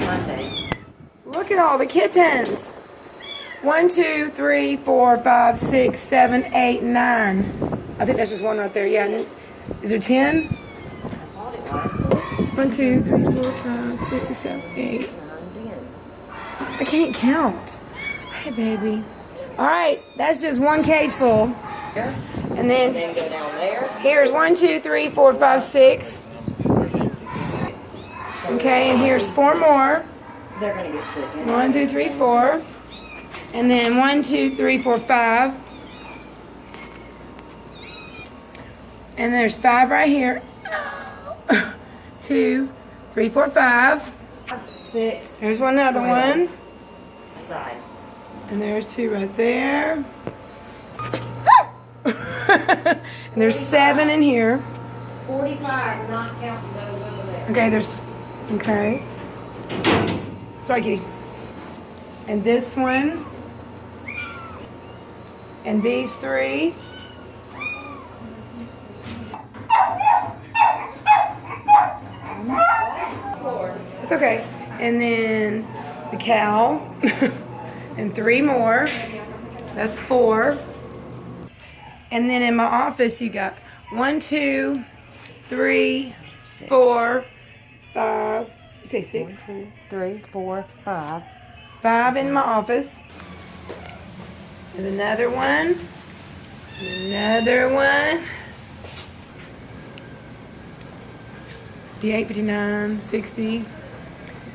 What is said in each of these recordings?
Monday. Look at all the kittens. 1, 2, 3, 4, 5, 6, 7, 8, 9. I think that's just one right there. Yeah. Is there 10? I thought it was. 1, 2, 3, 4, 5, 6, 7, 8. 9, 10. I can't count. Hey, baby. All right, that's just one cage full. Here. And then go down there. here's 1, 2, 3, 4, 5, 6. Okay, and here's 4 more. They're going to get sick. 1, 2, 3, 4. And then 1, 2, 3, 4, 5. And there's 5 right here. 2, 3, 4, 5. 6. There's one other one. Side. And there's 2 right there. And there's 7 in here. 45, not counting those over there. Okay, there's... Okay. Sorry, kitty. And this one. And these 3. It's okay. And then the cow. And 3 more. That's 4. And then in my office you got 1, 2, 3, 4, 5. You say 6? 1, 2, 3, 4, 5. 5 in my office. There's another one. Another one. 58, 59, 60,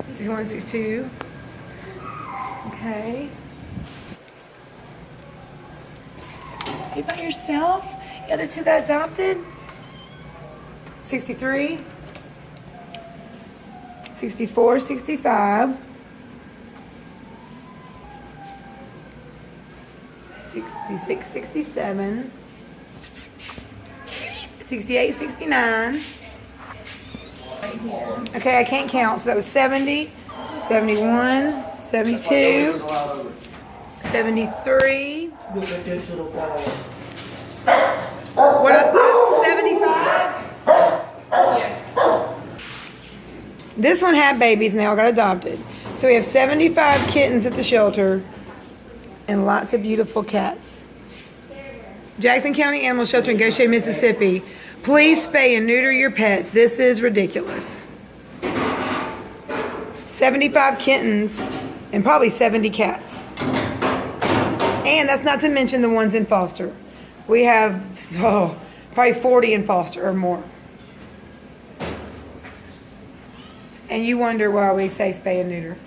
61, 62. Okay. Are you by yourself? The other 2 got adopted? 63, 64, 65, 66, 67, 68, 69. Okay, I can't count. So that was 70, 71, 72, 73. What else? 75? Yes. This one had babies and they all got adopted. So we have 75 kittens at the shelter and lots of beautiful cats. Jackson County Animal Shelter in Gautier, Mississippi. Please spay and neuter your pets. This is ridiculous. 75 kittens and probably 70 cats. And that's not to mention the ones in foster. We have probably 40 in foster or more. And you wonder why we say spay and neuter.